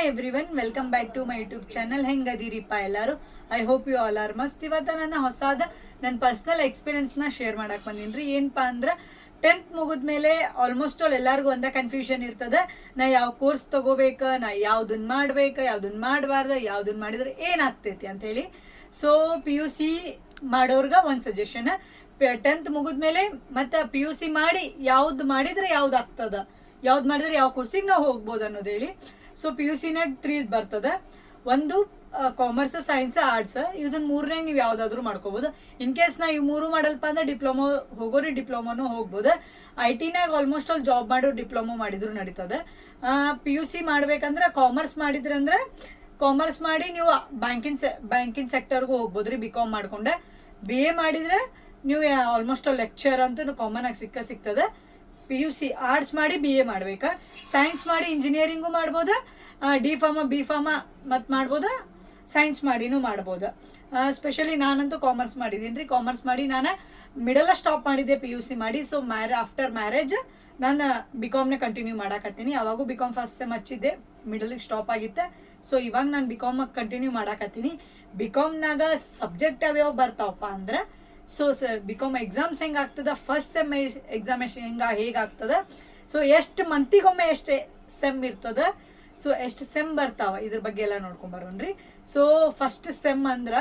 Hi everyone, welcome back to my YouTube channel. ಹೆಂಗದಿರಿಪ್ಪ ಎಲ್ಲರೂ? I hope you all are ಮಸ್ತ್. ಇವತ್ತು ನನ್ನ ಪರ್ಸನಲ್ ಎಕ್ಸ್ಪೀರಿಯನ್ಸ್ನ ಶೇರ್ ಮಾಡಕ್ಕೆ ಬಂದೀನಿ. ಏನಪ್ಪಾ ಅಂದ್ರೆ 10th ಮುಗಿದ್ಮೇಲೆ ಆಲ್ಮೋಸ್ಟ್ ಆಲ್ ಎಲ್ಲರಿಗೂ ಒಂದೇ ಕನ್ಫ್ಯೂಷನ್ ಇರ್ತದೆ. ನಾ ಯಾವ ಕೋರ್ಸ್ ತಗೋಬೇಕು, ನಾ ಯಾವ್ದನ್ನ ಮಾಡ್ಬೇಕು, ಯಾವ್ದನ್ನ ಮಾಡಬಾರ್ದು, ಯಾವ್ದನ್ನ ಮಾಡಿದ್ರೆ ಏನಾಗ್ತೈತಿ ಅಂತ ಹೇಳಿ. ಸೊ PUC ಮಾಡೋರ್ಗ ಒಂದು ಸಜೆಷನ್, 10th ಮುಗಿದ್ಮೇಲೆ ಮತ್ತೆ PUC ಮಾಡಿ ಯಾವ್ದು ಮಾಡಿದ್ರೆ ಯಾವ್ದು ಆಗ್ತದ, ಯಾವ್ದು ಮಾಡಿದ್ರೆ ಯಾವ ಕೋರ್ಸಿಗೆ ನಾವು ಹೋಗ್ಬೋದು ಅನ್ನೋದು ಹೇಳಿ. ಸೊ PUCನಾಗ 3 ಬರ್ತದೆ. ಒಂದು ಕಾಮರ್ಸ್, ಸೈನ್ಸ್, ಆರ್ಟ್ಸ್. ಇದನ್ನ ಮೂರನೇ ನೀವು ಯಾವ್ದಾದ್ರು ಮಾಡ್ಕೋಬಹುದು. ಇನ್ ಕೇಸ್ ನಾ ಇವ್ ಮೂರು ಮಾಡಲ್ಪ ಅಂದ್ರೆ ಡಿಪ್ಲೊಮಾ ಹೋಗೋರಿ ಡಿಪ್ಲೊಮಾನು ಹೋಗ್ಬೋದು. IT ನಾಗ ಆಲ್ಮೋಸ್ಟ್ ಆಲ್ ಜಾಬ್ ಮಾಡೋರು ಡಿಪ್ಲೊಮಾ ಮಾಡಿದ್ರು ನಡೀತದೆ. PUC ಮಾಡ್ಬೇಕಂದ್ರೆ ಕಾಮರ್ಸ್ ಮಾಡಿದ್ರೆ ಅಂದ್ರೆ ಕಾಮರ್ಸ್ ಮಾಡಿ ನೀವು ಬ್ಯಾಂಕಿಂಗ್ ಸೆಕ್ಟರ್ಗೂ ಹೋಗ್ಬೋದ್ರಿ BCom ಮಾಡ್ಕೊಂಡೆ. BA ಮಾಡಿದ್ರೆ ನೀವು ಆಲ್ಮೋಸ್ಟ್ ಆಲ್ ಲೆಕ್ಚರ್ ಅಂತ ಕಾಮನ್ ಆಗಿ ಸಿಗ್ತದೆ. PUC ಆರ್ಟ್ಸ್ ಮಾಡಿ BA ಮಾಡ್ಬೇಕಾ, ಸೈನ್ಸ್ ಮಾಡಿ ಇಂಜಿನಿಯರಿಂಗು ಮಾಡ್ಬೋದ, D.Pharma B.Pharma ಮತ್ತು ಮಾಡ್ಬೋದ, ಸೈನ್ಸ್ ಮಾಡಿನೂ ಮಾಡ್ಬೋದು. ಸ್ಪೆಷಲಿ ನಾನಂತೂ ಕಾಮರ್ಸ್ ಮಾಡಿದ್ದೀನಿ ರೀ. ಕಾಮರ್ಸ್ ಮಾಡಿ ನಾನು ಮಿಡಲ್ ಸ್ಟಾಪ್ ಮಾಡಿದ್ದೆ PUC ಮಾಡಿ. ಸೊ ಆಫ್ಟರ್ ಮ್ಯಾರೇಜ್ ನಾನು BComನೇ ಕಂಟಿನ್ಯೂ ಮಾಡಾಕತ್ತೀನಿ. ಅವಾಗೂ BCom ಫಸ್ಟ್ ಸೆಮ್ ಹಚ್ಚಿದ್ದೆ, ಮಿಡಲಿಗೆ ಸ್ಟಾಪ್ ಆಗಿತ್ತೆ. ಸೊ ಇವಾಗ ನಾನು BCom ಕಂಟಿನ್ಯೂ ಮಾಡಾಕತ್ತೀನಿ. BComನಾಗ ಸಬ್ಜೆಕ್ಟ್ ಯಾವ್ಯಾವ ಬರ್ತಾವಪ್ಪ ಅಂದ್ರೆ, ಸೊ BCom ಎಕ್ಸಾಮ್ಸ್ ಹೆಂಗಾಗ್ತದ, ಫಸ್ಟ್ ಸೆಮ್ ಎಕ್ಸಾಮಿನೇಷನ್ ಹೇಗಾಗ್ತದ, ಸೊ ಎಷ್ಟು ಮಂತಿಗೊಮ್ಮೆ ಎಷ್ಟು ಸೆಮ್ ಇರ್ತದ, ಸೊ ಎಷ್ಟು ಸೆಮ್ ಬರ್ತಾವ, ಇದ್ರ ಬಗ್ಗೆ ಎಲ್ಲ ನೋಡ್ಕೊಂಡ್ ಬರೋಣ್ರಿ. ಸೊ ಫಸ್ಟ್ ಸೆಮ್ ಅಂದ್ರ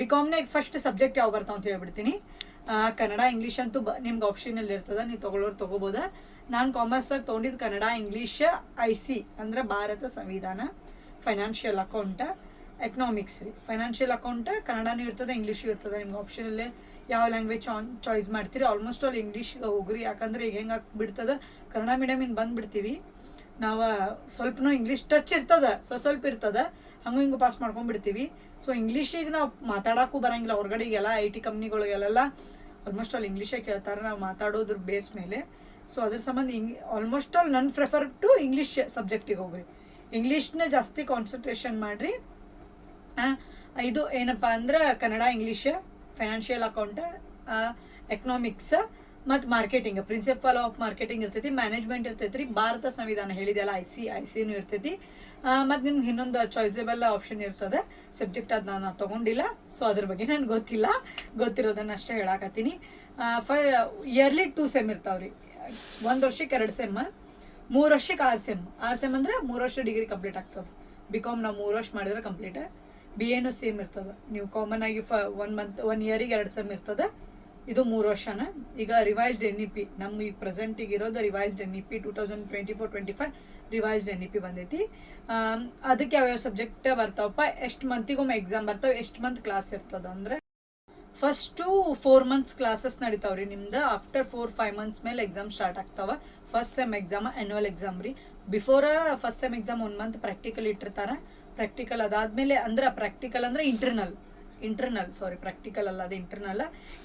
BComನಾಗ ಫಸ್ಟ್ ಸಬ್ಜೆಕ್ಟ್ ಯಾವ ಬರ್ತಾವ ಅಂತ ಹೇಳ್ಬಿಡ್ತೀನಿ. ಕನ್ನಡ ಇಂಗ್ಲೀಷ್ ಅಂತೂ ನಿಮ್ಗೆ ಆಪ್ಷನಲ್ ಇರ್ತದ, ನೀವು ತಗೊಳ್ಳೋರು ತಗೋಬೋದ. ನಾನು ಕಾಮರ್ಸಾಗ ತೊಗೊಂಡಿದ್ದು ಕನ್ನಡ, ಇಂಗ್ಲೀಷ್, IC ಅಂದ್ರೆ ಭಾರತ ಸಂವಿಧಾನ, ಫೈನಾನ್ಷಿಯಲ್ ಅಕೌಂಟ್, ಎಕನಾಮಿಕ್ಸ್ ರೀ. ಫೈನಾನ್ಷಿಯಲ್ ಅಕೌಂಟ್ ಕನ್ನಡನೂ ಇರ್ತದೆ, ಇಂಗ್ಲೀಷು ಇರ್ತದೆ. ನಿಮ್ಗೆ ಆಪ್ಷನಲ್ಲೇ ಯಾವ ಲ್ಯಾಂಗ್ವೇಜ್ ಚಾಯ್ಸ್ ಮಾಡ್ತೀರಿ. ಆಲ್ಮೋಸ್ಟ್ ಆಲ್ ಇಂಗ್ಲೀಷ್ಗೆ ಹೋಗ್ರಿ, ಯಾಕಂದ್ರೆ ಈಗ ಹೆಂಗೆ ಬಿಡ್ತದ, ಕನ್ನಡ ಮೀಡಿಯಮಿಂದ ಬಂದ್ಬಿಡ್ತೀವಿ ನಾವು. ಸ್ವಲ್ಪನೂ ಇಂಗ್ಲೀಷ್ ಟಚ್ ಇರ್ತದ, ಸ್ವಲ್ಪ ಇರ್ತದ, ಹಂಗೂ ಹಿಂಗೂ ಪಾಸ್ ಮಾಡ್ಕೊಂಡ್ಬಿಡ್ತೀವಿ. ಸೊ ಇಂಗ್ಲೀಷಿಗೆ ನಾವು ಮಾತಾಡೋಕ್ಕೂ ಬರಂಗಿಲ್ಲ. ಹೊರಗಡೆಗೆಲ್ಲ IT ಕಂಪ್ನಿಗಳಿಗೆಲ್ಲ ಆಲ್ಮೋಸ್ಟ್ ಆಲ್ ಇಂಗ್ಲೀಷೇ ಕೇಳ್ತಾರೆ ನಾವು ಮಾತಾಡೋದ್ರ ಬೇಸ್ ಮೇಲೆ. ಸೊ ಅದ್ರ ಸಂಬಂಧ ಆಲ್ಮೋಸ್ಟ್ ಆಲ್ ನನ್ನ ಪ್ರಿಫರ್ ಟು ಇಂಗ್ಲೀಷ್ ಸಬ್ಜೆಕ್ಟಿಗೆ ಹೋಗ್ರಿ. ಇಂಗ್ಲೀಷ್ನ ಜಾಸ್ತಿ ಕಾನ್ಸಂಟ್ರೇಷನ್ ಮಾಡ್ರಿ. ಇದು ಏನಪ್ಪ ಅಂದ್ರೆ Kannada, English, financial account, economics ಮತ್ತು ಮಾರ್ಕೆಟಿಂಗ್, ಪ್ರಿನ್ಸಿಪಲ್ ಆಫ್ ಮಾರ್ಕೆಟಿಂಗ್ ಇರ್ತೈತಿ, ಮ್ಯಾನೇಜ್ಮೆಂಟ್ ಇರ್ತೈತಿ, ಭಾರತ ಸಂವಿಧಾನ ಹೇಳಿದೆಲ್ಲ ICನೂ ಇರ್ತೈತಿ. ಮತ್ತು ನಿಮ್ಗೆ ಇನ್ನೊಂದು ಚಾಯ್ಸೇಬಲ್ ಆಪ್ಷನ್ ಇರ್ತದೆ ಸಬ್ಜೆಕ್ಟ್. ಅದು ನಾನು ತೊಗೊಂಡಿಲ್ಲ, ಸೊ ಅದ್ರ ಬಗ್ಗೆ ನನಗೆ ಗೊತ್ತಿರೋದನ್ನ ಅಷ್ಟೇ ಹೇಳಾಕತ್ತೀನಿ. ಇಯರ್ಲಿ 2 ಸೆಮ್ ಇರ್ತಾವ್ರಿ. 1 ವರ್ಷಕ್ಕೆ 2 ಸೆಮ್, 3 ವರ್ಷಕ್ಕೆ 6 ಸೆಮ್. 6 ಸೆಮ್ ಅಂದ್ರೆ 3 ವರ್ಷ ಡಿಗ್ರಿ ಕಂಪ್ಲೀಟ್ ಆಗ್ತದೆ. BCom ನಾವು 3 ವರ್ಷ ಮಾಡಿದ್ರೆ ಕಂಪ್ಲೀಟ್. BAನೂ ಸೇಮ್ ಇರ್ತದೆ. ನೀವು ಕಾಮನ್ ಆಗಿ 1 ಇಯರಿಗೆ 2 ಸೆಮ್ ಇರ್ತದೆ. ಇದು 3 ವರ್ಷನ. ಈಗ ರಿವೈಸ್ಡ್ NEP ನಮ್ಗೆ ಈಗ ಪ್ರೆಸೆಂಟಿಗೆ ಇರೋದು ರಿವೈಸ್ಡ್ NEP 2024-25 ರಿವೈಸ್ಡ್ NEP ಬಂದೈತಿ. ಅದಕ್ಕೆ ಯಾವ್ಯಾವ ಸಬ್ಜೆಕ್ಟ್ ಬರ್ತಾವಪ್ಪ, ಎಷ್ಟು ಮಂತಿಗೊಮ್ಮೆ ಎಕ್ಸಾಮ್ ಬರ್ತಾವೆ, ಎಷ್ಟು ಮಂತ್ ಕ್ಲಾಸ್ ಇರ್ತದ ಅಂದ್ರೆ ಫಸ್ಟು 4 ಮಂತ್ಸ್ ಕ್ಲಾಸಸ್ ನಡೀತಾವ್ರಿ ನಿಮ್ದು. ಆಫ್ಟರ್ 4-5 ಮಂತ್ಸ್ ಮೇಲೆ ಎಕ್ಸಾಮ್ ಸ್ಟಾರ್ಟ್ ಆಗ್ತಾವ. First sem exam annual exam ರೀ. Before first sem exam 1 month practical ಇಟ್ಟಿರ್ತಾರ. ಪ್ರಾಕ್ಟಿಕಲ್ ಅದಾದ್ಮೇಲೆ ಪ್ರಾಕ್ಟಿಕಲ್ ಅಂದ್ರೆ ಪ್ರಾಕ್ಟಿಕಲ್ ಅಲ್ಲ, ಅದು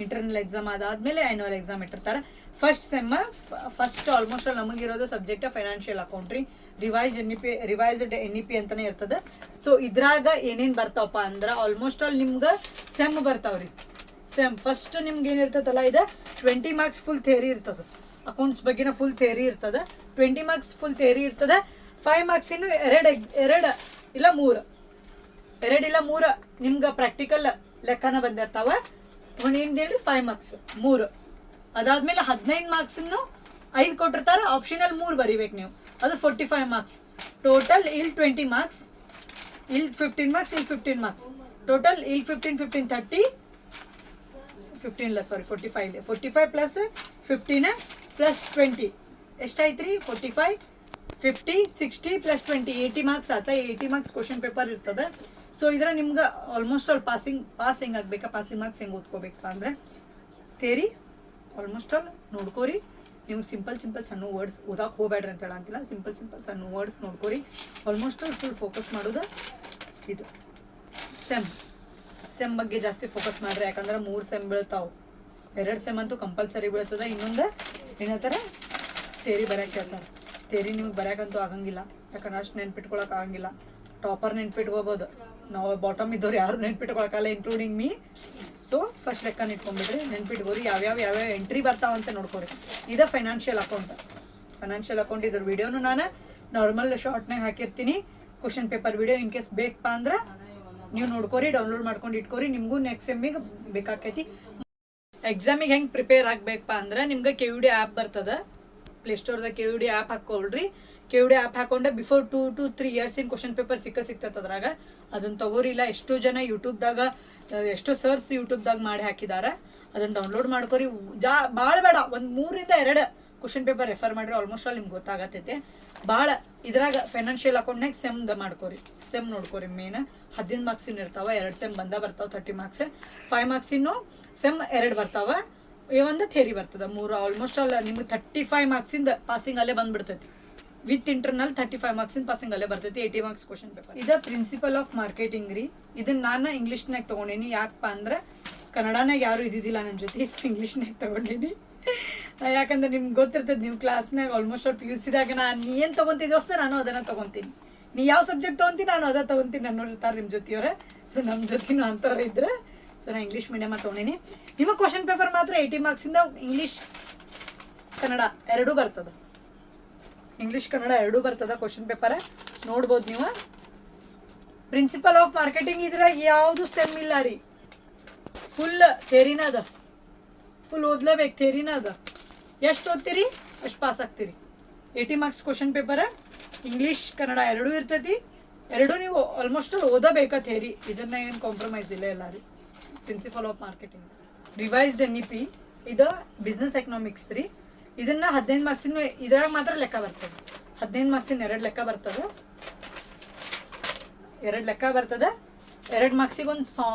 ಇಂಟರ್ನಲ್ ಎಕ್ಸಾಮ್ ಅದಾದ್ಮೇಲೆ ಆನ್ಯುವಲ್ ಎಕ್ಸಾಮ್ ಇಟ್ಟಿರ್ತಾರೆ. First sem first almost all ನಮಗಿರೋದು ಸಬ್ಜೆಕ್ಟ್ ಫೈನಾನ್ಷಿಯಲ್ ಅಕೌಂಟ್ ರೀ. ರಿವೈಸ್ಡ್ NEP ಅಂತಾನೆ ಇರ್ತದೆ. ಸೊ ಇದ್ರಾಗ ಏನೇನ್ ಬರ್ತಾವಪ್ಪ ಅಂದ್ರೆ ಆಲ್ಮೋಸ್ಟ್ ಆಲ್ ನಿಮ್ಗೆ ಸೆಮ್ ಬರ್ತಾವ್ರಿ. ಸೆಮ್ ಫಸ್ಟ್ ನಿಮ್ಗೆ ಏನಿರ್ತದಲ್ಲ, ಇದು 20 ಮಾರ್ಕ್ಸ್ ಫುಲ್ ಥಿಯರಿ ಇರ್ತದೆ. ಅಕೌಂಟ್ಸ್ ಬಗ್ಗೆನ ಫುಲ್ ಥಿಯರಿ ಇರ್ತದೆ. 20 ಮಾರ್ಕ್ಸ್ ಫುಲ್ ಥಿಯರಿ ಇರ್ತದೆ. 5 ಮಾರ್ಕ್ಸ್ ಇನ್ನು 2 ಇಲ್ಲ 3 ನಿಮ್ಗೆ ಪ್ರಾಕ್ಟಿಕಲ್ ಲೆಕ್ಕನ ಬಂದಿರ್ತಾವ. ಏನ್ರಿ 5 ಮಾರ್ಕ್ಸ್ 3. ಅದಾದ್ಮೇಲೆ 15 ಮಾರ್ಕ್ಸ್ 5 ಕೊಟ್ಟಿರ್ತಾರ. ಆಪ್ಷನಲ್ 3 ಬರಿಬೇಕು ನೀವು. ಅದು 45 ಮಾರ್ಕ್ಸ್ ಟೋಟಲ್. ಇಲ್ಲಿ 20 ಮಾರ್ಕ್ಸ್, ಇಲ್ಲಿ 15 ಮಾರ್ಕ್ಸ್, ಇಲ್ಲಿ 15 ಮಾರ್ಕ್ಸ್ ಟೋಟಲ್. ಇಲ್ಲಿ 15 30 15 ಇಲ್ಲ 45 ಪ್ಲಸ್ 15 ಪ್ಲಸ್ 20 ಎಷ್ಟಾಯ್ತು ರೀ? 45 50 60 ಪ್ಲಸ್ 20 80 ಮಾರ್ಕ್ಸ್ ಆತ. 80 ಮಾರ್ಕ್ಸ್ ಕ್ವಶನ್ ಪೇಪರ್ ಇರ್ತದೆ. ಸೊ ಇದ್ರ ನಿಮ್ಗೆ ಆಲ್ಮೋಸ್ಟ್ ಆಲ್ ಪಾಸ್ ಹೆಂಗೆ ಆಗ್ಬೇಕಾ, ಪಾಸಿಂಗ್ ಮಾರ್ಕ್ಸ್ ಹೆಂಗೆ ಓದ್ಕೋಬೇಕಪ್ಪ ಅಂದ್ರೆ ಥಿಯರಿ ಆಲ್ಮೋಸ್ಟ್ ಆಲ್ ನೋಡ್ಕೋರಿ. ನಿಮ್ಗೆ ಸಿಂಪಲ್ ಸಣ್ಣ ವರ್ಡ್ಸ್ ಓದಕ್ಕೆ ಹೋಗ್ಬೇಡ್ರಿ ಅಂತ ಹೇಳಂತಿಲ್ಲ. ಸಿಂಪಲ್ ಸಣ್ಣ ವರ್ಡ್ಸ್ ನೋಡ್ಕೋರಿ. ಆಲ್ಮೋಸ್ಟ್ ಆಲ್ ಫುಲ್ ಫೋಕಸ್ ಮಾಡೋದು ಇದು ಸೆಮ್ ಬಗ್ಗೆ ಜಾಸ್ತಿ ಫೋಕಸ್ ಮಾಡ್ರಿ. ಯಾಕಂದ್ರೆ 3 ಸೆಮ್ ಬೀಳ್ತಾವೆ. 2 ಸೆಮ್ ಅಂತೂ ಕಂಪಲ್ಸರಿ ಬೀಳ್ತದೆ. ಇನ್ನೊಂದು ಏನಂತಾರೆ, ಥಿಯರಿ ಬರೋಕೆ ಹೇಳ್ತಾರೆ. ಥಿಯರಿ ನಿಮ್ಗೆ ಬರೋಕ್ಕಂತೂ ಆಗಂಗಿಲ್ಲ, ಯಾಕಂದ್ರೆ ಅಷ್ಟು ನೆನ್ಪಿಟ್ಕೊಳಕ್ಕೆ ಆಗಂಗಿಲ್ಲ. ಟಾಪರ್ ನೆನ್ಪಿಟ್ಕೋಬೋದು, ನಾವು ಬಾಟಮ್ ಇದ್ದವ್ರು ಯಾರು ನೆನ್ಪಿಟ್ಕೊಳಕ್ಕಲ್ಲ, ಇನ್ಕ್ಲೂಡಿಂಗ್ ಮೀ. ಸೊ ಫಸ್ಟ್ ಲೆಕ್ಕ ಇಟ್ಕೊಂಡ್ಬಿಡ್ರಿ, ನೆನ್ಪಿಟ್ಕೋರಿ. ಯಾವ್ಯಾವ ಎಂಟ್ರಿ ಬರ್ತಾವಂತ ನೋಡ್ಕೋರಿ. ಇದು ಫೈನಾನ್ಷಿಯಲ್ ಅಕೌಂಟ್. ಇದ್ರ ವಿಡಿಯೋನು ನಾನು ನಾರ್ಮಲ್ ಶಾರ್ಟ್ನಾಗ ಹಾಕಿರ್ತೀನಿ. Question paper video in case ಬೇಕಪ್ಪ ಅಂದ್ರೆ ನೀವು ನೋಡ್ಕೋರಿ, ಡೌನ್ಲೋಡ್ ಮಾಡ್ಕೊಂಡು ಇಟ್ಕೋರಿ. ನಿಮಗೂ ನೆಕ್ಸ್ಟ್ ಸೆಮ್ಮಿಗೆ ಬೇಕಾಕೈತಿ. ಎಕ್ಸಾಮಿಗೆ ಹೆಂಗೆ ಪ್ರಿಪೇರ್ ಆಗ್ಬೇಕಪ್ಪ ಅಂದ್ರೆ ನಿಮ್ಗೆ KUD ಆ್ಯಪ್ ಬರ್ತದ, ಪ್ಲೇಸ್ಟೋರ್ದಾಗ KUD ಆ್ಯಪ್ ಹಾಕೊಳ್ರಿ. KUD ಆ್ಯಪ್ ಹಾಕೊಂಡೆ before 2 to 3 years in question paper ಸಿಗ್ತೈತೆ ಅದ್ರಾಗ. ಅದನ್ನ ತಗೋರಿಲ್ಲ. ಎಷ್ಟೋ ಜನ ಯೂಟ್ಯೂಬ್ದಾಗ, ಎಷ್ಟೋ ಸರ್ಸ್ ಯೂಟ್ಯೂಬ್ದಾಗ ಮಾಡಿ ಹಾಕಿದಾರ. ಅದನ್ನ ಡೌನ್ಲೋಡ್ ಮಾಡ್ಕೋರಿ. ಭಾಳ ಬೇಡ, ಒಂದು 3 ರಿಂದ 2 ಕ್ವಶನ್ ಪೇಪರ್ ರೆಫರ್ ಮಾಡ್ರಿ, ಆಲ್ಮೋಸ್ಟ್ ಆಲ್ ನಿಮ್ಗೆ ಗೊತ್ತಾಗತ್ತೈತೆ. ಭಾಳ ಇದ್ರಾಗ ಫೈನಾನ್ಷಿಯಲ್ ಅಕೌಂಟ್ನಾಗ ಸೆಮ್ ಮಾಡ್ಕೋರಿ. ಸೆಮ್ ನೋಡ್ಕೋರಿ. ಮೇನ್ 15 ಮಾರ್ಕ್ಸಿನ ಇರ್ತಾವ, 2 ಸೆಮ್ ಬರ್ತಾವ 30 ಮಾರ್ಕ್ಸ್, 5 ಮಾರ್ಕ್ಸಿನ್ನು ಸೆಮ್ 2 ಬರ್ತಾವ, ಒಂದು ಥಿಯರಿ ಬರ್ತದ 3. ಆಲ್ಮೋಸ್ಟ್ ಆಲ್ ನಿಮ್ಗೆ 35 ಮಾರ್ಕ್ಸಿಂದ ಪಾಸಿಂಗ್ ಅಲ್ಲೇ ಬಂದ್ಬಿಡ್ತೈತಿ. ವಿತ್ ಇಂಟರ್ನಲ್ 35 ಮಾರ್ಕ್ಸಿಂದ ಪಾಸಿಂಗ್ ಅಲ್ಲೇ ಬರ್ತೈತಿ. 80 ಮಾರ್ಕ್ಸ್ ಕ್ವಶನ್ ಪೇಪರ್. ಇದು ಪ್ರಿನ್ಸಿಪಲ್ ಆಫ್ ಮಾರ್ಕೆಟಿಂಗ್ ರೀ. ಇದನ್ನ ನಾನು ಇಂಗ್ಲೀಷ್ನಾಗ ತಗೊಂಡೇನಿ. ಯಾಕಪ್ಪ ಅಂದ್ರೆ ಕನ್ನಡನಾಗ ಯಾರು ಇದ್ದಿದ್ದಿಲ್ಲ ನನ್ನ ಜೊತೆ, ಸೊ ಇಂಗ್ಲೀಷ್ನಾಗ ತಗೊಂಡೇನಿ. ಯಾಕಂದ್ರೆ ನಿಮ್ಗೆ ಗೊತ್ತಿರ್ತದೆ, ನೀವು ಕ್ಲಾಸ್ನಾಗ ಆಲ್ಮೋಸ್ಟ್ ಆಲ್ PUC ದಾಗ ನೀ ಏನು ತೊಗೊಂತಿದ್ದೋಸ್ತ ನಾನು ಅದನ್ನು ತೊಗೊತೀನಿ. ನೀ ಯಾವ ಸಬ್ಜೆಕ್ಟ್ ತೊಗೊಂತೀನಿ ನಾನು ಅದ ತೊಗೊತೀನಿ ಅನ್ನೋರು ಇರ್ತಾರೆ ನಿಮ್ಮ ಜೊತೆಯವ್ರೆ. ಸೊ ನಮ್ಮ ಜೊತೆನೂ ಅಂಥವ್ರು ಇದ್ರೆ, ಸೊ ನಾನು ಇಂಗ್ಲೀಷ್ ಮೀಡಿಯಮ ತೊಗೊಂಡೀನಿ. ನಿಮ್ಮ ಕ್ವಶನ್ ಪೇಪರ್ ಮಾತ್ರ 80 ಮಾರ್ಕ್ಸಿಂದ ಇಂಗ್ಲೀಷ್ ಕನ್ನಡ 2 ಬರ್ತದೆ. ಇಂಗ್ಲೀಷ್ ಕನ್ನಡ 2 ಬರ್ತದ ಕ್ವಶನ್ ಪೇಪರ್. ನೋಡ್ಬೋದು ನೀವು. ಪ್ರಿನ್ಸಿಪಲ್ ಆಫ್ ಮಾರ್ಕೆಟಿಂಗ್ ಇದ್ರೆ ಯಾವುದು ಸೆಮ್ ಇಲ್ಲ ರೀ. ಫುಲ್ ಥೇರಿನ ಅದ, ಫುಲ್ ಓದ್ಲೇಬೇಕು. ಥೇರಿನ ಅದ. ಎಷ್ಟು ಓದ್ತೀರಿ ಅಷ್ಟು ಪಾಸ್ ಆಗ್ತೀರಿ. 80 marks question paper. English Kannada 2 ಇರ್ತೈತಿ. 2 ನೀವು ಆಲ್ಮೋಸ್ಟ್ ಓದಬೇಕಾ ಥೇರಿ. ಇದನ್ನ ಏನು ಕಾಂಪ್ರಮೈಸ್ ಇಲ್ಲ ಎಲ್ಲ ರೀ. Principle of marketing revised NEP ಇದು ಬಿಸ್ನೆಸ್ ಎಕನಾಮಿಕ್ಸ್ ರೀ. ಇದನ್ನ 15 ಮಾರ್ಕ್ಸಿನ ಇದ್ರಾಗ ಮಾತ್ರ ಲೆಕ್ಕ ಬರ್ತದೆ. 15 ಮಾರ್ಕ್ಸಿನ 2 ಲೆಕ್ಕ ಬರ್ತದೆ. 2 ಲೆಕ್ಕ ಬರ್ತದೆ. 2 ಮಾರ್ಕ್ಸಿಗೆ ಒಂದು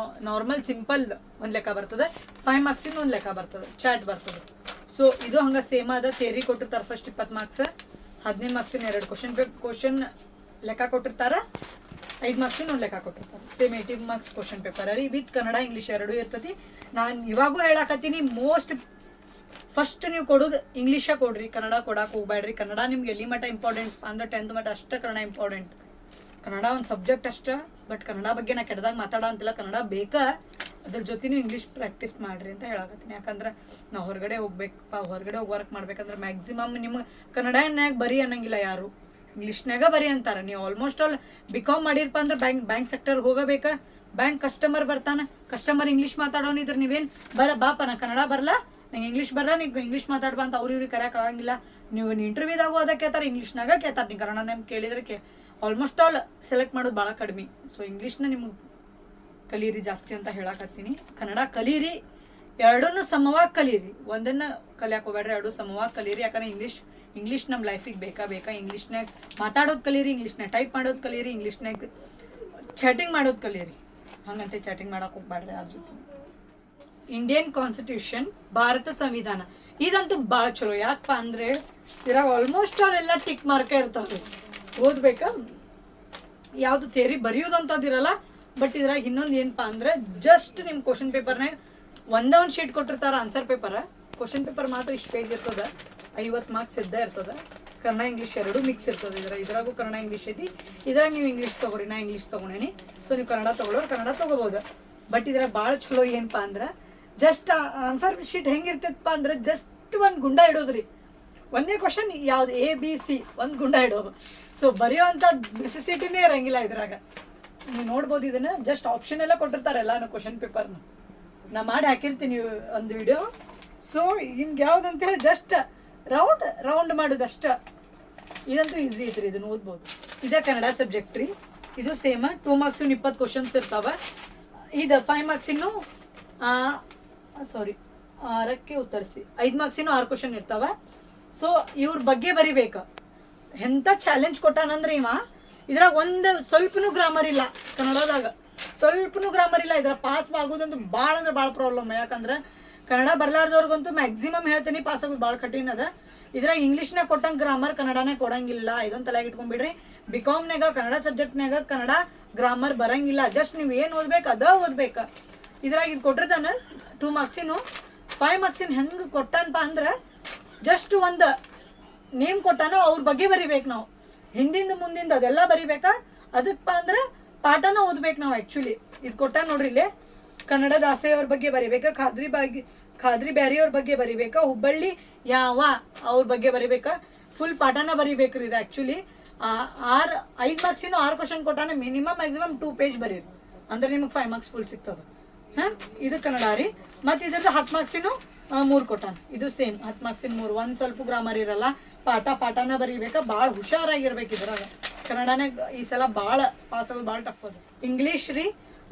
ನಾರ್ಮಲ್ ಸಿಂಪಲ್ ಒಂದು ಲೆಕ್ಕ ಬರ್ತದೆ. 5 ಮಾರ್ಕ್ಸಿನ ಒಂದು ಲೆಕ್ಕ ಬರ್ತದೆ, ಚಾಟ್ ಬರ್ತದೆ. ಸೊ ಇದು ಹಂಗೆ ಸೇಮ್ ಅದ. ಥಿಯರಿ ಕೊಟ್ಟಿರ್ತಾರೆ ಫಸ್ಟ್ 20 ಮಾರ್ಕ್ಸ್, 15 ಮಾರ್ಕ್ಸಿನ 2 ಕ್ವಶನ್ ಲೆಕ್ಕ ಕೊಟ್ಟಿರ್ತಾರೆ. 5 ಮಾರ್ಕ್ಸಿನ ಒಂದು ಲೆಕ್ಕ ಕೊಟ್ಟಿರ್ತಾರೆ. ಸೇಮ್ 80 ಮಾರ್ಕ್ಸ್ ಕ್ವಶನ್ ಪೇಪರ್ ರೀ. ವಿತ್ ಕನ್ನಡ ಇಂಗ್ಲೀಷ್ 2 ಇರ್ತೈತಿ. ನಾನು ಇವಾಗೂ ಹೇಳಕತ್ತೀನಿ, ಮೋಸ್ಟ್ ಫಸ್ಟ್ ನೀವು ಕೊಡೋದು ಇಂಗ್ಲೀಷ ಕೊಡ್ರಿ, ಕನ್ನಡ ಕೊಡಕ್ಕೆ ಹೋಗ್ಬೇಡ್ರಿ. ಕನ್ನಡ ನಿಮ್ಗೆ ಎಲ್ಲಿ ಮಟ್ಟ ಇಂಪಾರ್ಟೆಂಟ್ ಅಂದ್ರೆ 10th ಮಟ್ಟ ಅಷ್ಟೇ ಕನ್ನಡ ಇಂಪಾರ್ಟೆಂಟ್. ಕನ್ನಡ ಒಂದು ಸಬ್ಜೆಕ್ಟ್ ಅಷ್ಟೇ. ಬಟ್ ಕನ್ನಡ ಬಗ್ಗೆ ನಾ ಕೆಟ್ಟದಾಗ ಮಾತಾಡ ಅಂತಿಲ್ಲ, ಕನ್ನಡ ಬೇಕಾ. ಅದ್ರ ಜೊತೆನೂ ಇಂಗ್ಲೀಷ್ ಪ್ರಾಕ್ಟೀಸ್ ಮಾಡ್ರಿ ಅಂತ ಹೇಳಕತ್ತೀನಿ. ಯಾಕಂದ್ರೆ ನಾವು ಹೊರಗಡೆ ಹೋಗ್ಬೇಕಪ್ಪ, ಹೊರಗಡೆ ಹೋಗಿ ವರ್ಕ್ ಮಾಡ್ಬೇಕಂದ್ರೆ ಮ್ಯಾಕ್ಸಿಮಮ್ ನಿಮ್ಗೆ ಕನ್ನಡನ್ಯಾಗ ಬರೀ ಅನ್ನಂಗಿಲ್ಲ ಯಾರು, ಇಂಗ್ಲೀಷ್ನಾಗ ಬರೀ ಅಂತಾರೆ. ನೀವು ಆಲ್ಮೋಸ್ಟ್ ಆಲ್ BCom ಮಾಡಿರಪ್ಪ ಅಂದ್ರೆ ಬ್ಯಾಂಕ್ ಸೆಕ್ಟರ್ಗೆ ಹೋಗಬೇಕಾ. ಬ್ಯಾಂಕ್ ಕಸ್ಟಮರ್ ಬರ್ತಾನೆ, ಕಸ್ಟಮರ್ ಇಂಗ್ಲೀಷ್ ಮಾತಾಡೋನಿದ್ರೆ ನೀವೇನು ಬಾಪ ನಾ ಕನ್ನಡ ಬರಲ್ಲ, ನಂಗೆ ಇಂಗ್ಲೀಷ್ ಬರಲ್ಲ, ನೀವು ಇಂಗ್ಲೀಷ್ ಮಾತಾಡ್ಬಾ ಅಂತ ಇವ್ರಿಗೆ ಕರೆಯೋಕೆ ಆಗಂಗಿಲ್ಲ. ನೀವು ಇಂಟರ್ವ್ಯೂದಾಗೂ ಅದ ಕೇಳ್ತಾರೆ, ಇಂಗ್ಲೀಷ್ನಾಗ ಕೇಳ್ತಾರೆ. ನೀವು ಕನ್ನಡ ನಮ್ಗೆ ಕೇಳಿದ್ರೆ ಆಲ್ಮೋಸ್ಟ್ ಆಲ್ ಸೆಲೆಕ್ಟ್ ಮಾಡೋದು ಭಾಳ ಕಡಿಮೆ. ಸೊ ಇಂಗ್ಲೀಷ್ನ ನಿಮ್ಗೆ ಕಲೀರಿ ಜಾಸ್ತಿ ಅಂತ ಹೇಳಕತ್ತೀನಿ. ಕನ್ನಡ ಕಲೀರಿ, 2 ಸಮವಾಗಿ ಕಲೀರಿ. ಒಂದನ್ನು ಕಲಿಯಕ್ಕೆ ಹೋಗ್ಬೇಡ್ರಿ, 2 ಸಮವಾಗಿ ಕಲೀರಿ. ಯಾಕಂದ್ರೆ ಇಂಗ್ಲೀಷ್ ನಮ್ಮ ಲೈಫಿಗೆ ಬೇಕಾ. ಇಂಗ್ಲೀಷ್ನಾಗ ಮಾತಾಡೋದು ಕಲೀರಿ, ಇಂಗ್ಲೀಷ್ನಾಗ ಟೈಪ್ ಮಾಡೋದು ಕಲೀರಿ, ಇಂಗ್ಲೀಷ್ನಾಗ ಚಾಟಿಂಗ್ ಮಾಡೋದು ಕಲೀರಿ. ಹಂಗಂತೆ ಚಾಟಿಂಗ್ ಮಾಡಕ್ಕೆ ಹೋಗ್ಬೇಡ್ರಿ ಅದ್ರ ಜೊತೆ. ಇಂಡಿಯನ್ ಕಾನ್ಸ್ಟಿಟ್ಯೂಷನ್, ಭಾರತ ಸಂವಿಧಾನ ಇದಂತೂ ಭಾಳ ಚಲೋ. ಯಾಕಪ್ಪ ಅಂದ್ರೆ ಇದ್ರಾಗ ಆಲ್ಮೋಸ್ಟ್ ಆಲ್ ಎಲ್ಲ ಟಿಕ್ ಮಾರ್ಕ ಇರ್ತಾವೆ. ಓದ್ಬೇಕಾ, ಯಾವುದು ಥಿಯರಿ ಬರೆಯೋದಂತದಿರಲ್ಲ. ಬಟ್ ಇದ್ರಾಗ ಇನ್ನೊಂದು ಏನಪ್ಪಾ ಅಂದ್ರೆ ಜಸ್ಟ್ ನಿಮ್ಮ ಕ್ವಶನ್ ಪೇಪರ್ನಾಗ ಒಂದೇ ಒಂದು ಶೀಟ್ ಕೊಟ್ಟಿರ್ತಾರ ಆನ್ಸರ್ ಪೇಪರ್. ಕ್ವಶನ್ ಪೇಪರ್ ಮಾತ್ರ ಇಷ್ಟು ಪೇಜ್ ಇರ್ತದ, 50 ಮಾರ್ಕ್ಸ್ ಇದ್ದೇ ಇರ್ತದ. ಕನ್ನಡ ಇಂಗ್ಲೀಷ್ 2 ಮಿಕ್ಸ್ ಇರ್ತದೆ. ಇದ್ರಾಗೂ ಕನ್ನಡ ಇಂಗ್ಲೀಷ್ ಐತಿ. ಇದ್ರಾಗ ನೀವು ಇಂಗ್ಲೀಷ್ ತೊಗೊರಿ, ನಾ ಇಂಗ್ಲೀಷ್ ತೊಗೊಂಡೇನಿ. ಸೊ ನೀವು ಕನ್ನಡ ತೊಗೊಳೋರು ಕನ್ನಡ ತೊಗೋಬೋದು. ಬಟ್ ಇದ್ರಾಗ ಭಾಳ ಚಲೋ ಏನಪ್ಪ ಅಂದ್ರೆ ಜಸ್ಟ್ ಆನ್ಸರ್ ಶೀಟ್ ಹೆಂಗಿರ್ತೈತಪ್ಪ ಅಂದ್ರೆ ಜಸ್ಟ್ ಒಂದು ಗುಂಡ ಇಡೋದ್ರಿ. ಒಂದೇ ಕ್ವಶನ್ ಯಾವ್ದು ABC ಒಂದು ಗುಂಡ ಇಡೋದು. ಸೊ ಬರೆಯೋವಂಥ ನೆಸೆಸಿಟಿನೇ ಇರಂಗಿಲ್ಲ ಇದ್ರಾಗ. ನೀವು ನೋಡ್ಬೋದು, ಇದನ್ನ ಜಸ್ಟ್ ಆಪ್ಷನ್ ಎಲ್ಲ ಕೊಟ್ಟಿರ್ತಾರೆ ಎಲ್ಲಾನು ಕ್ವಶನ್ ಪೇಪರ್ನ. ನಾ ಮಾಡಿ ಹಾಕಿರ್ತೀನಿ ಒಂದು ವಿಡಿಯೋ. ಸೊ ನಿಮ್ಗೆ ಯಾವ್ದು ಅಂತೇಳಿ ಜಸ್ಟ್ ರೌಂಡ್ ಮಾಡೋದು ಅಷ್ಟ. ಇದಂತೂ ಈಸಿ ಐತ್ರಿ, ಇದನ್ನ ಓದ್ಬೋದು. ಇದೇ ಕನ್ನಡ ಸಬ್ಜೆಕ್ಟ್ ರೀ. ಇದು ಸೇಮ್ 2 ಮಾರ್ಕ್ಸಿನ 20 ಕ್ವಶನ್ಸ್ ಇರ್ತಾವ. ಇದು 5 ಮಾರ್ಕ್ಸಿನ್ನು 6ಕ್ಕೆ ಉತ್ತರಿಸಿ. 5 ಮಾರ್ಕ್ಸಿನ 6 ಕ್ವಶನ್ ಇರ್ತಾವ. ಸೊ ಇವ್ರ ಬಗ್ಗೆ ಬರಿಬೇಕು. ಎಂಥ ಚಾಲೆಂಜ್ ಕೊಟ್ಟಾನಂದ್ರೆ ಇದ್ರಾಗ ಒಂದು ಸ್ವಲ್ಪನೂ ಗ್ರಾಮರ್ ಇಲ್ಲ. ಕನ್ನಡದಾಗ ಸ್ವಲ್ಪನೂ ಗ್ರಾಮರ್ ಇಲ್ಲ. ಇದ್ರ ಪಾಸ್ ಆಗೋದಂತೂ ಭಾಳ ಅಂದ್ರೆ ಭಾಳ ಪ್ರಾಬ್ಲಮ್. ಯಾಕಂದ್ರೆ ಕನ್ನಡ ಬರ್ಲಾರ್ದವ್ರಿಗಂತೂ ಮ್ಯಾಕ್ಸಿಮಮ್ ಹೇಳ್ತೀನಿ ಪಾಸ್ ಆಗೋದು ಭಾಳ ಕಠಿಣ ಅದ. ಇದ್ರಾಗ ಇಂಗ್ಲೀಷ್ನಾಗ ಕೊಟ್ಟಂಗೆ ಗ್ರಾಮರ್ ಕನ್ನಡನೇ ಕೊಡಂಗಿಲ್ಲ. ಇದೊಂದು ತಲೆಗೆ ಇಟ್ಕೊಂಡ್ಬಿಡ್ರಿ. BComನಾಗ ಕನ್ನಡ ಸಬ್ಜೆಕ್ಟ್ನಾಗ ಕನ್ನಡ ಗ್ರಾಮರ್ ಬರಂಗಿಲ್ಲ. ಜಸ್ಟ್ ನೀವು ಏನು ಓದ್ಬೇಕು ಅದ ಓದ್ಬೇಕು. ಇದ್ರಾಗ ಇದು ಕೊಟ್ಟಿರ್ತಾನ 2 ಮಾರ್ಕ್ಸಿನು. 5 ಮಾರ್ಕ್ಸಿನ ಹೆಂಗೆ ಕೊಟ್ಟಾನಪ್ಪ ಅಂದ್ರೆ ಜಸ್ಟ್ ಒಂದು ನೇಮ್ ಕೊಟ್ಟಾನ, ಅವ್ರ ಬಗ್ಗೆ ಬರಿಬೇಕು ನಾವು. ಹಿಂದಿಂದ ಮುಂದಿಂದ ಅದೆಲ್ಲ ಬರಿಬೇಕಾ. ಅದಕ್ಕಪ್ಪ ಅಂದ್ರೆ ಪಾಠನ ಓದ್ಬೇಕು ನಾವು. ಆ್ಯಕ್ಚುಲಿ ಇದು ಕೊಟ್ಟ ನೋಡ್ರಿ ಇಲ್ಲಿ, ಕನ್ನಡ ದಾಸೆಯವ್ರ ಬಗ್ಗೆ ಬರಿಬೇಕಾ, ಖಾದ್ರಿ ಬ್ಯಾರಿಯವ್ರ ಬಗ್ಗೆ ಬರಿಬೇಕಾ, ಹುಬ್ಬಳ್ಳಿ ಯಾವ ಅವ್ರ ಬಗ್ಗೆ ಬರಿಬೇಕಾ. ಫುಲ್ ಪಾಠನ ಬರಿಬೇಕ್ರಿ ಇದು ಆ್ಯಕ್ಚುಲಿ. ಐದು ಮಾರ್ಕ್ಸಿನ 6 ಕ್ವಶನ್ ಕೊಟ್ಟಾನೆ, ಮಿನಿಮಮ್ ಮ್ಯಾಕ್ಸಿಮಮ್ 2 ಪೇಜ್ ಬರೀರಿ ಅಂದ್ರೆ ನಿಮಗೆ 5 ಮಾರ್ಕ್ಸ್ ಫುಲ್ ಸಿಗ್ತದೆ. ಹಾಂ, ಇದು ಕನ್ನಡ ರೀ. ಮತ್ತು ಇದ್ರದ್ದು 10 ಮಾರ್ಕ್ಸಿನ 3 ಕೊಟ್ಟಾನ. ಇದು ಸೇಮ್ 10 ಮಾರ್ಕ್ಸಿನ 3. ಒಂದು ಸ್ವಲ್ಪ ಗ್ರಾಮರ್ ಇರಲ್ಲ, ಪಾಠನ ಬರೀಬೇಕಾ, ಭಾಳ ಹುಷಾರಾಗಿರ್ಬೇಕು ಇದ್ರಾಗ. ಕನ್ನಡನಾಗ ಈ ಸಲ ಭಾಳ ಪಾಸ್ ಆಗೋದು ಭಾಳ ಟಫ್ ಅದು. ಇಂಗ್ಲೀಷ್ ರೀ,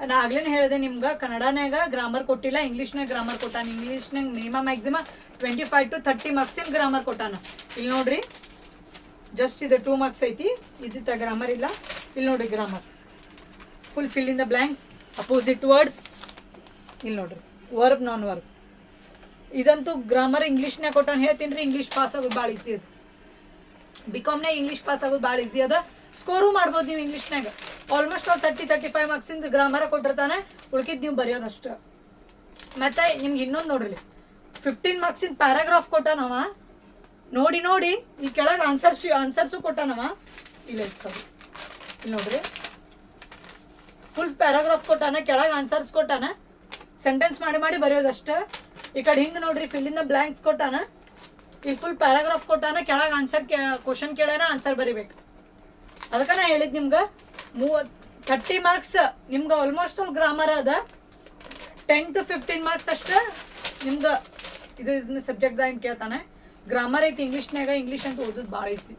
ನಾ ಆಗ್ಲೇನೆ ಹೇಳಿದೆ ನಿಮ್ಗೆ, ಕನ್ನಡನಾಗ ಗ್ರಾಮರ್ ಕೊಟ್ಟಿಲ್ಲ, ಇಂಗ್ಲೀಷ್ನಾಗ ಗ್ರಾಮರ್ ಕೊಟ್ಟಾನ. ಇಂಗ್ಲೀಷ್ನಾಗ ಮಿನಿಮಮ್ ಮ್ಯಾಕ್ಸಿಮಮ್ 25 to 30 ಮಾರ್ಕ್ಸಿನ ಗ್ರಾಮರ್ ಕೊಟ್ಟಾನ. ಇಲ್ಲಿ ನೋಡ್ರಿ, ಜಸ್ಟ್ ಇದು 2 ಮಾರ್ಕ್ಸ್ ಐತಿ, ಇದ್ದಿತ್ತ ಗ್ರಾಮರ್ ಇಲ್ಲ. ಇಲ್ಲಿ ನೋಡ್ರಿ grammar full fill in the blanks, opposite words. ಇಲ್ಲಿ ನೋಡ್ರಿ ವರ್ಬ್ ನಾನ್ ವರ್ಬ್. ಇದಂತೂ ಗ್ರಾಮರ್ ಇಂಗ್ಲೀಷ್ನಾಗ ಕೊಟ್ಟಾನ. ಹೇಳ್ತೀನಿ ರೀ, ಇಂಗ್ಲೀಷ್ ಪಾಸ್ ಆಗೋದು ಭಾಳ ಈಸಿ ಅದು. ಬಿಕಾಮ್ನಾಗ ಇಂಗ್ಲೀಷ್ ಪಾಸ್ ಆಗೋದು ಭಾಳ ಈಸಿ ಅದ. ಸ್ಕೋರು ಮಾಡ್ಬೋದು ನೀವು ಇಂಗ್ಲೀಷ್ನಾಗ. ಆಲ್ಮೋಸ್ಟ್ 30-35 ಮಾರ್ಕ್ಸಿಂದ ಗ್ರಾಮರ ಕೊಟ್ಟಿರ್ತಾನೆ, ಉಳ್ಕಿದ್ದು ನೀವು ಬರೆಯೋದಷ್ಟು. ಮತ್ತೆ ನಿಮ್ಗೆ ಇನ್ನೊಂದು ನೋಡ್ರಿ, 15 ಮಾರ್ಕ್ಸಿನ ಪ್ಯಾರಾಗ್ರಾಫ್ ಕೊಟ್ಟಾನವ. ನೋಡಿ ನೋಡಿ, ಈ ಕೆಳಗೆ ಆನ್ಸರ್ಸು ಕೊಟ್ಟಾನವ. ಇಲ್ಲ ಸಾರಿ, ಇಲ್ಲಿ ನೋಡ್ರಿ, ಫುಲ್ ಪ್ಯಾರಾಗ್ರಾಫ್ ಕೊಟ್ಟಾನ, ಕೆಳಗೆ ಆನ್ಸರ್ಸ್ ಕೊಟ್ಟಾನ. ಸೆಂಟೆನ್ಸ್ ಮಾಡಿ ಮಾಡಿ ಬರೆಯೋದಷ್ಟ. ಈ ಕಡೆ ಹಿಂಗೆ ನೋಡ್ರಿ, ಫಿಲ್ ಇನ್ ದ ಬ್ಲ್ಯಾಂಕ್ಸ್ ಕೊಟ್ಟಾನ. ಇಲ್ಲಿ ಫುಲ್ ಪ್ಯಾರಾಗ್ರಾಫ್ ಕೊಟ್ಟಾನ, ಕೆಳಗೆ ಆನ್ಸರ್ ಕ್ವಶನ್ ಕೇಳ್ಯಾನ, ಆನ್ಸರ್ ಬರಿಬೇಕು. ಅದಕ್ಕೆ ನಾ ಹೇಳಿದ್ ನಿಮ್ಗೆ 30 ಮಾರ್ಕ್ಸ್ ನಿಮ್ಗೆ ಆಲ್ಮೋಸ್ಟ್ ಆಲ್ ಗ್ರಾಮರ್ ಅದ. 10 to 15 ಮಾರ್ಕ್ಸ್ ಅಷ್ಟ ನಿಮ್ಗೆ ಇದನ್ನ ಸಬ್ಜೆಕ್ಟ್ದಾಗ ಕೇಳ್ತಾನೆ. ಗ್ರಾಮರ್ ಐತಿ ಇಂಗ್ಲೀಷ್ನಾಗ. ಇಂಗ್ಲೀಷ್ ಅಂತ ಓದೋದು ಭಾಳ ಈಸಿ.